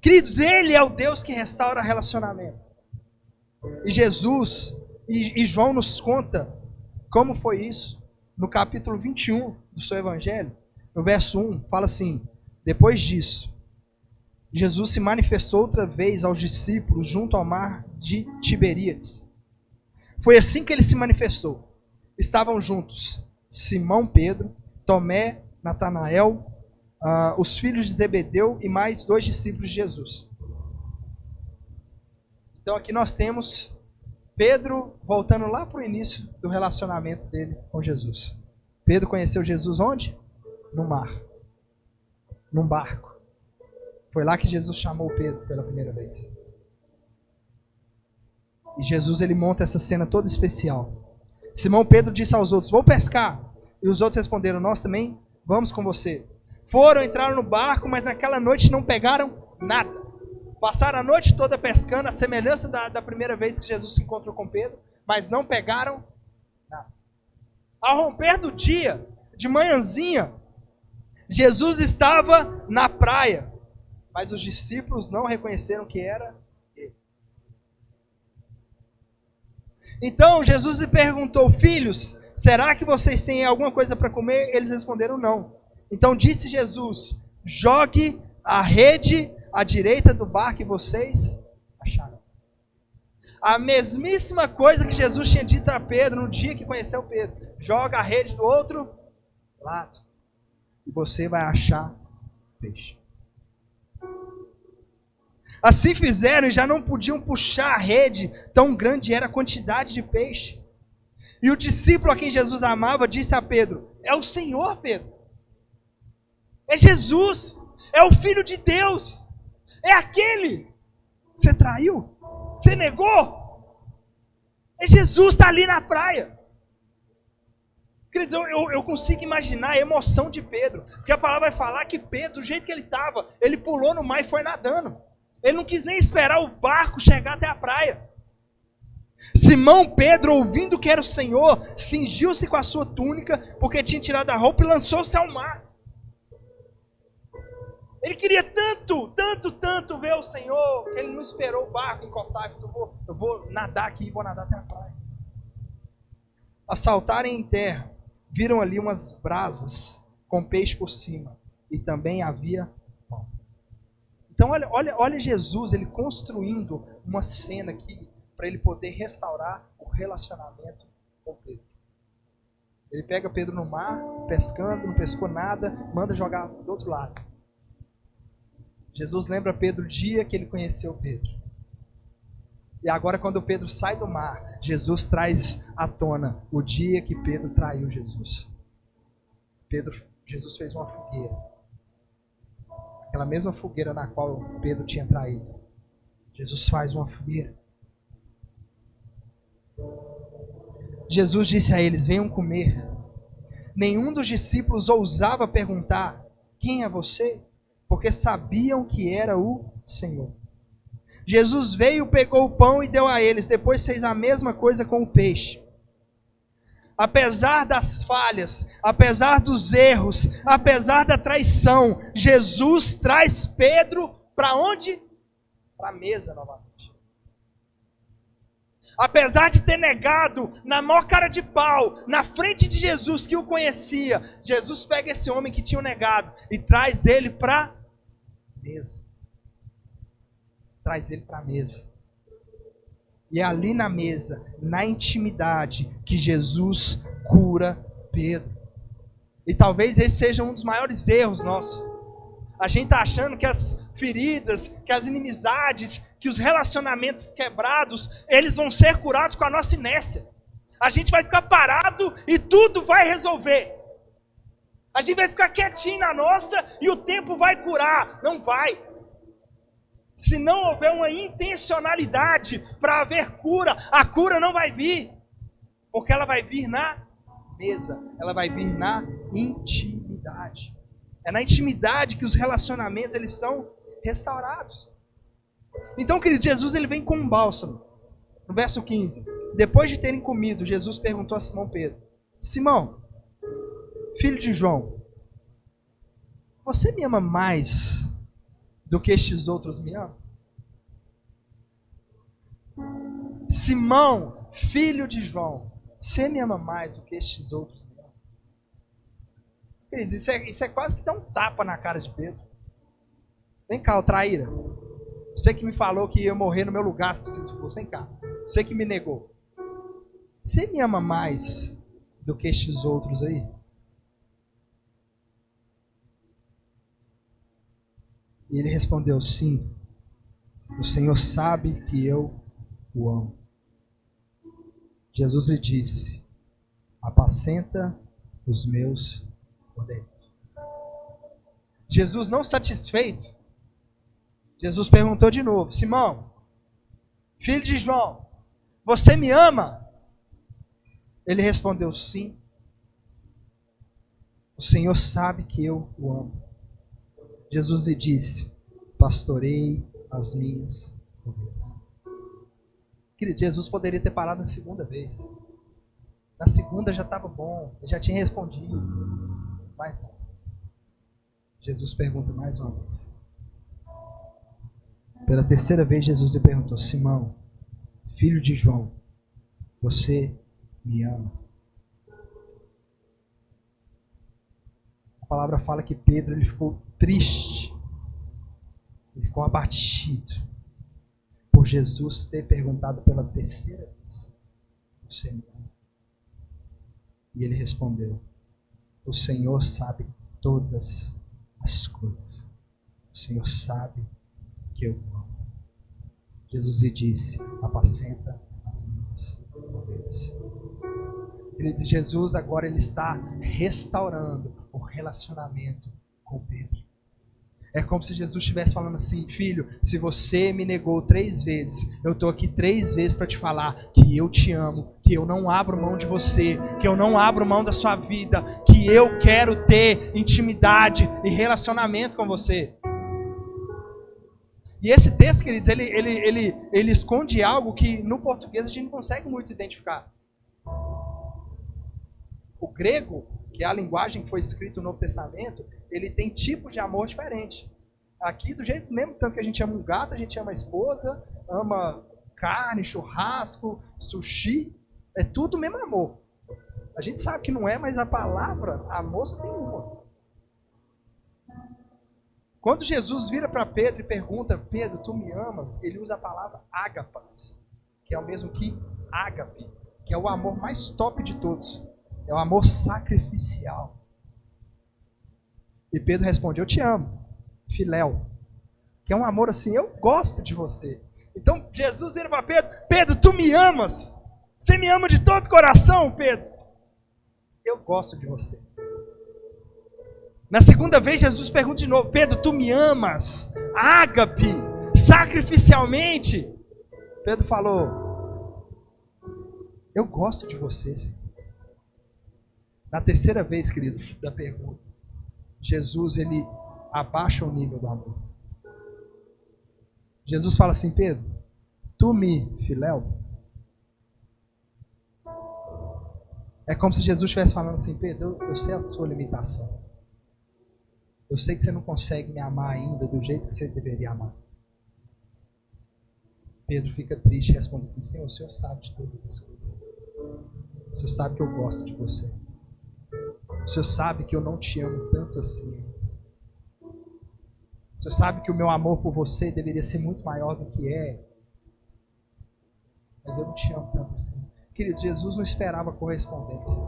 Queridos, Ele é o Deus que restaura relacionamento. E Jesus e João nos conta como foi isso. No capítulo 21 do seu evangelho, no verso 1, fala assim: depois disso, Jesus se manifestou outra vez aos discípulos junto ao mar de Tiberíades. Foi assim que ele se manifestou. Estavam juntos Simão Pedro, Tomé, Natanael, os filhos de Zebedeu e mais 2 discípulos de Jesus. Então aqui nós temos Pedro voltando lá para o início do relacionamento dele com Jesus. Pedro conheceu Jesus onde? No mar. Num barco. Foi lá que Jesus chamou Pedro pela primeira vez. E Jesus ele monta essa cena toda especial. Simão Pedro disse aos outros: vou pescar. E os outros responderam: nós também vamos com você. Foram, entraram no barco, mas naquela noite não pegaram nada. Passaram a noite toda pescando, a semelhança da primeira vez que Jesus se encontrou com Pedro, mas não pegaram nada. Ao romper do dia, de manhãzinha, Jesus estava na praia, mas os discípulos não reconheceram que era ele. Então Jesus lhe perguntou: filhos, será que vocês têm alguma coisa para comer? Eles responderam: não. Então disse Jesus: jogue a rede à direita do barco e vocês acharam. A mesmíssima coisa que Jesus tinha dito a Pedro no dia que conheceu Pedro: joga a rede do outro lado e você vai achar peixe. Assim fizeram e já não podiam puxar a rede, tão grande era a quantidade de peixes. E o discípulo a quem Jesus amava disse a Pedro: é o Senhor, Pedro. É Jesus. É o Filho de Deus. É aquele. Você traiu? Você negou? É Jesus, está ali na praia. Queridos, eu consigo imaginar a emoção de Pedro. Porque a palavra vai falar que Pedro, do jeito que ele estava, ele pulou no mar e foi nadando. Ele não quis nem esperar o barco chegar até a praia. Simão Pedro, ouvindo que era o Senhor, cingiu-se com a sua túnica, porque tinha tirado a roupa, e lançou-se ao mar. Ele queria tanto ver o Senhor, que ele não esperou o barco encostar. Eu vou nadar aqui e vou nadar até a praia. Ao saltarem em terra, viram ali umas brasas com peixe por cima, e também havia pão. Então olha Jesus, ele construindo uma cena aqui, para ele poder restaurar o relacionamento com Pedro. Ele pega Pedro no mar, pescando, não pescou nada, manda jogar do outro lado. Jesus lembra Pedro o dia que ele conheceu Pedro. E agora, quando Pedro sai do mar, Jesus traz à tona o dia que Pedro traiu Jesus. Jesus fez uma fogueira. Aquela mesma fogueira na qual Pedro tinha traído. Jesus faz uma fogueira. Jesus disse a eles: venham comer. Nenhum dos discípulos ousava perguntar: quem é você? Porque sabiam que era o Senhor. Jesus veio, pegou o pão e deu a eles. Depois fez a mesma coisa com o peixe. Apesar das falhas, apesar dos erros, apesar da traição, Jesus traz Pedro para onde? Para a mesa novamente. Apesar de ter negado na maior cara de pau, na frente de Jesus que o conhecia, Jesus pega esse homem que tinha negado e traz ele para a mesa. Traz ele para a mesa. E é ali na mesa, na intimidade, que Jesus cura Pedro. E talvez esse seja um dos maiores erros nossos. A gente está achando que as feridas, que as inimizades, que os relacionamentos quebrados, eles vão ser curados com a nossa inércia. A gente vai ficar parado e tudo vai resolver. A gente vai ficar quietinho na nossa e o tempo vai curar. Não vai. Se não houver uma intencionalidade para haver cura, a cura não vai vir. Porque ela vai vir na mesa, ela vai vir na intimidade. É na intimidade que os relacionamentos eles são restaurados. Então, querido, Jesus ele vem com um bálsamo. No verso 15. Depois de terem comido, Jesus perguntou a Simão Pedro: Simão, filho de João, você me ama mais do que estes outros me amam? Simão, filho de João, você me ama mais do que estes outros me amam? Queridos, isso é quase que dar um tapa na cara de Pedro. Vem cá, ô traíra. Você que me falou que ia morrer no meu lugar se preciso fosse. Vem cá. Você que me negou. Você me ama mais do que estes outros aí? E ele respondeu: sim. O Senhor sabe que eu o amo. Jesus lhe disse: apacenta os meus cordeiros. Jesus, não satisfeito, Jesus perguntou de novo: Simão, filho de João, você me ama? Ele respondeu: sim. O Senhor sabe que eu o amo. Jesus lhe disse: pastorei as minhas ovelhas. Querido, Jesus poderia ter parado na segunda vez. Na segunda já estava bom, ele já tinha respondido. Mas não. Jesus pergunta mais uma vez. Pela terceira vez Jesus lhe perguntou: Simão, filho de João, você me ama? A palavra fala que Pedro ele ficou triste, ele ficou abatido por Jesus ter perguntado pela terceira vez: você me ama? E ele respondeu: o Senhor sabe todas as coisas. O Senhor sabe que eu amo. Jesus lhe disse: apacenta as minhas ovelhas. Queridos, Jesus agora ele está restaurando o relacionamento com Pedro. É como se Jesus estivesse falando assim: filho, se você me negou 3 vezes, eu estou aqui 3 vezes para te falar que eu te amo, que eu não abro mão de você, que eu não abro mão da sua vida, que eu quero ter intimidade e relacionamento com você. E esse texto, queridos, ele esconde algo que no português a gente não consegue muito identificar. O grego, que é a linguagem que foi escrita no Novo Testamento, ele tem tipo de amor diferente. Aqui, do jeito mesmo tanto que a gente ama um gato, a gente ama a esposa, ama carne, churrasco, sushi, é tudo o mesmo amor. A gente sabe que não é, mas a palavra amor só tem uma. Quando Jesus vira para Pedro e pergunta: Pedro, tu me amas? Ele usa a palavra ágapas, que é o mesmo que ágape, que é o amor mais top de todos. É o amor sacrificial. E Pedro responde: eu te amo, filéu. Que é um amor assim: eu gosto de você. Então Jesus vira para Pedro: Pedro, tu me amas? Você me ama de todo o coração, Pedro? Eu gosto de você. Na segunda vez Jesus pergunta de novo: Pedro, tu me amas? Ágape, sacrificialmente? Pedro falou: eu gosto de você, Senhor. Na terceira vez, queridos, da pergunta, Jesus, ele abaixa o nível do amor. Jesus fala assim: Pedro, tu me filéu? É como se Jesus estivesse falando assim: Pedro, eu sei a tua limitação. Eu sei que você não consegue me amar ainda do jeito que você deveria amar. Pedro fica triste e responde assim: Senhor, o Senhor sabe de todas as coisas. O Senhor sabe que eu gosto de você. O Senhor sabe que eu não te amo tanto assim. O Senhor sabe que o meu amor por você deveria ser muito maior do que é. Mas eu não te amo tanto assim. Querido, Jesus não esperava correspondência.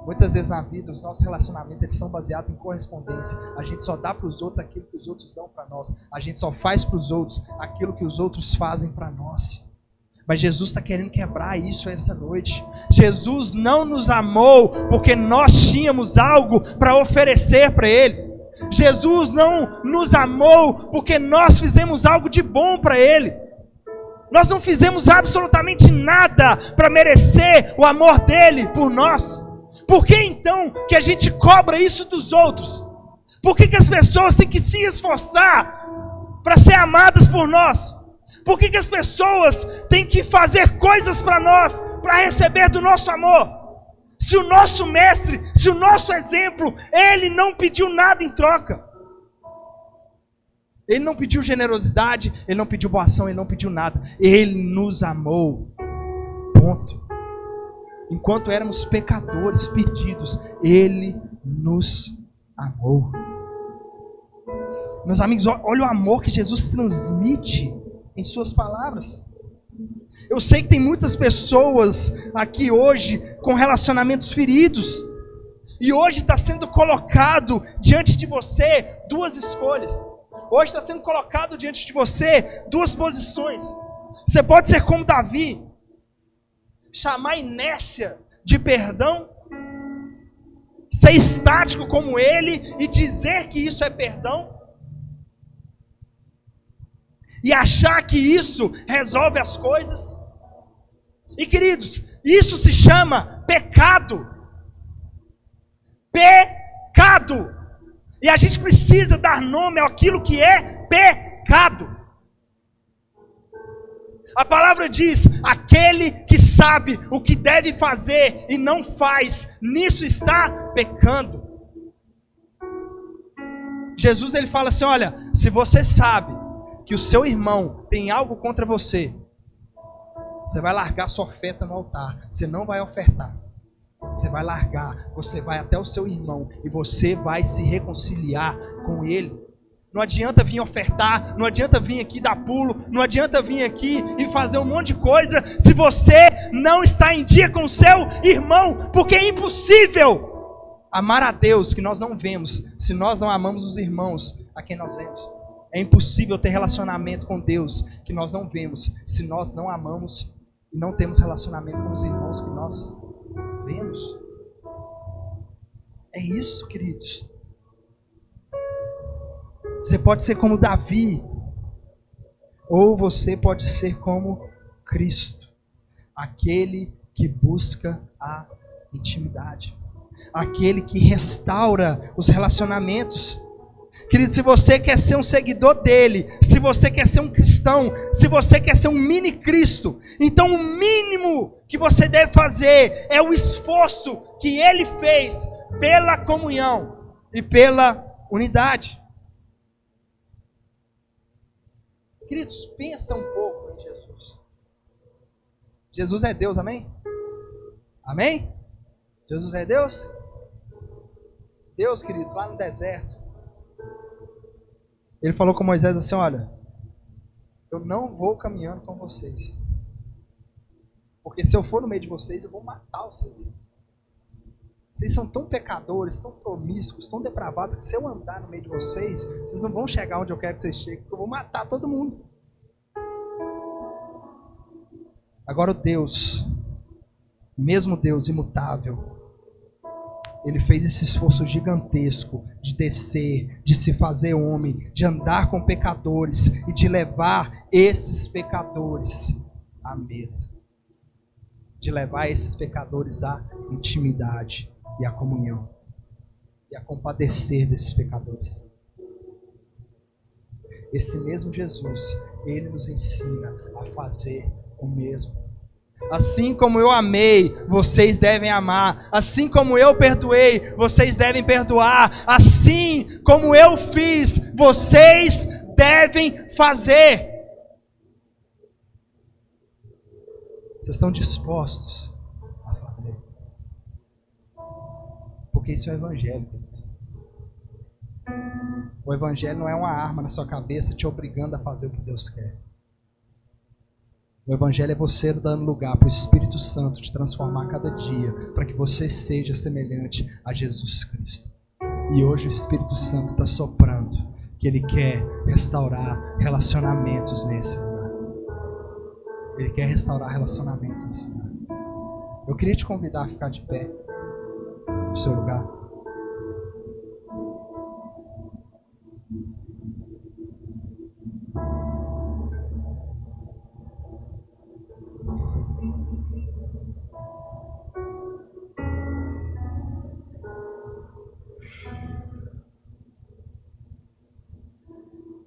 Muitas vezes na vida, os nossos relacionamentos eles são baseados em correspondência. A gente só dá para os outros aquilo que os outros dão para nós. A gente só faz para os outros aquilo que os outros fazem para nós. Mas Jesus está querendo quebrar isso essa noite. Jesus não nos amou porque nós tínhamos algo para oferecer para Ele. Jesus não nos amou porque nós fizemos algo de bom para Ele. Nós não fizemos absolutamente nada para merecer o amor dEle por nós. Por que então que a gente cobra isso dos outros? Por que as pessoas têm que se esforçar para ser amadas por nós? Por que as pessoas têm que fazer coisas para nós, para receber do nosso amor? Se o nosso mestre, se o nosso exemplo, ele não pediu nada em troca. Ele não pediu generosidade, ele não pediu boa ação, ele não pediu nada. Ele nos amou. Ponto. Enquanto éramos pecadores perdidos, ele nos amou. Meus amigos, olha o amor que Jesus transmite em suas palavras. Eu sei que tem muitas pessoas aqui hoje com relacionamentos feridos. E hoje está sendo colocado diante de você 2 escolhas. Hoje está sendo colocado diante de você 2 posições. Você pode ser como Davi, chamar inércia de perdão, ser estático como ele e dizer que isso é perdão. E achar que isso resolve as coisas. E queridos, isso se chama pecado. Pecado. E a gente precisa dar nome àquilo que é pecado. A palavra diz: aquele que sabe o que deve fazer e não faz, nisso está pecando. Jesus ele fala assim: olha, se você sabe que o seu irmão tem algo contra você, você vai largar sua oferta no altar, você não vai ofertar, você vai largar, você vai até o seu irmão e você vai se reconciliar com ele. Não adianta vir ofertar, não adianta vir aqui dar pulo, não adianta vir aqui e fazer um monte de coisa se você não está em dia com o seu irmão, porque é impossível amar a Deus que nós não vemos se nós não amamos os irmãos a quem nós vemos. É impossível ter relacionamento com Deus que nós não vemos, se nós não amamos e não temos relacionamento com os irmãos que nós vemos. É isso, queridos. Você pode ser como Davi, ou você pode ser como Cristo, aquele que busca a intimidade, aquele que restaura os relacionamentos. Querido, se você quer ser um seguidor dele, se você quer ser um cristão, se você quer ser um mini Cristo, então o mínimo que você deve fazer é o esforço que ele fez pela comunhão e pela unidade. Queridos, pensa um pouco em Jesus. Jesus é Deus, amém? Amém? Jesus é Deus? Deus, queridos, lá no deserto, ele falou com Moisés assim: olha, eu não vou caminhando com vocês, porque se eu for no meio de vocês, eu vou matar vocês. Vocês são tão pecadores, tão promíscuos, tão depravados, que se eu andar no meio de vocês, vocês não vão chegar onde eu quero que vocês cheguem, porque eu vou matar todo mundo. Agora o Deus, mesmo Deus imutável, ele fez esse esforço gigantesco de descer, de se fazer homem, de andar com pecadores e de levar esses pecadores à mesa, de levar esses pecadores à intimidade e à comunhão, e a compadecer desses pecadores. Esse mesmo Jesus, ele nos ensina a fazer o mesmo. Assim como eu amei, vocês devem amar. Assim como eu perdoei, vocês devem perdoar. Assim como eu fiz, vocês devem fazer. Vocês estão dispostos a fazer? Porque isso é o Evangelho, querido. O Evangelho não é uma arma na sua cabeça te obrigando a fazer o que Deus quer. O Evangelho é você dando lugar para o Espírito Santo te transformar cada dia, para que você seja semelhante a Jesus Cristo. E hoje o Espírito Santo está soprando que Ele quer restaurar relacionamentos nesse lugar. Ele quer restaurar relacionamentos nesse lugar. Eu queria te convidar a ficar de pé no seu lugar.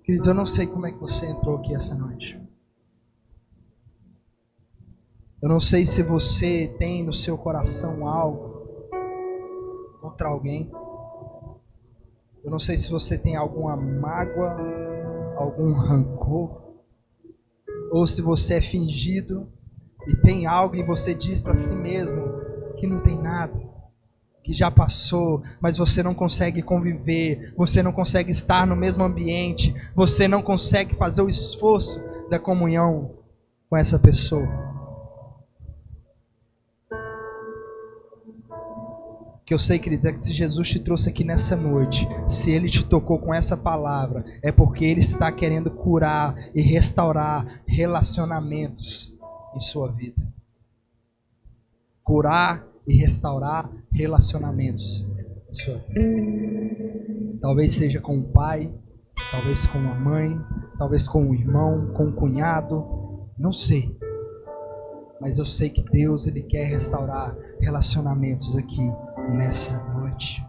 Queridos, eu não sei como é que você entrou aqui essa noite. Eu não sei se você tem no seu coração algo contra alguém. Eu não sei se você tem alguma mágoa, algum rancor, ou se você é fingido e tem algo e você diz para si mesmo que não tem nada, que já passou, mas você não consegue conviver, você não consegue estar no mesmo ambiente, você não consegue fazer o esforço da comunhão com essa pessoa. O que eu sei, queridos, é que se Jesus te trouxe aqui nessa noite, se Ele te tocou com essa palavra, é porque Ele está querendo curar e restaurar relacionamentos em sua vida. Curar e restaurar relacionamentos em sua vida. Talvez seja com o pai, talvez com a mãe, talvez com o irmão, com o cunhado, não sei. Mas eu sei que Deus, Ele quer restaurar relacionamentos aqui nessa noite.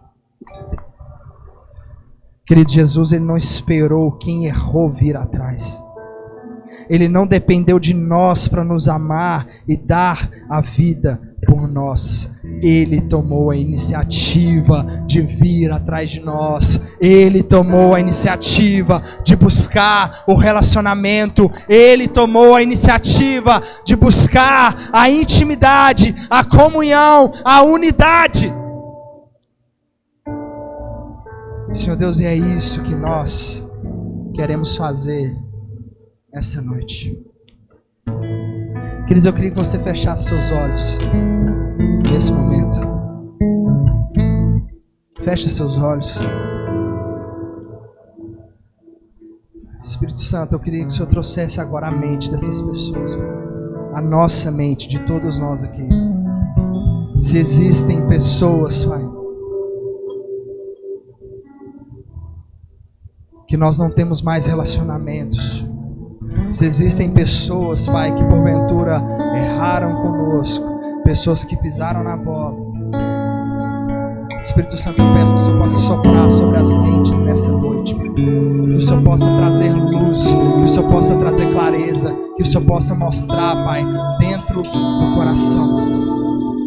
Querido, Jesus, Ele não esperou quem errou vir atrás. Ele não dependeu de nós para nos amar e dar a vida por nós. Ele tomou a iniciativa de vir atrás de nós. Ele tomou a iniciativa de buscar o relacionamento. Ele tomou a iniciativa de buscar a intimidade, a comunhão, a unidade. Senhor Deus, e é isso que nós queremos fazer essa noite. Queridos, eu queria que você fechasse seus olhos nesse momento. Feche seus olhos. Espírito Santo, eu queria que o Senhor trouxesse agora a mente dessas pessoas, a nossa mente, de todos nós aqui. Se existem pessoas, Pai, que nós não temos mais relacionamentos, se existem pessoas, Pai, que porventura erraram conosco, pessoas que pisaram na bola, Espírito Santo, eu peço que o Senhor possa soprar sobre as mentes nessa noite, Pai. Que o Senhor possa trazer luz, que o Senhor possa trazer clareza, que o Senhor possa mostrar, Pai, dentro do coração.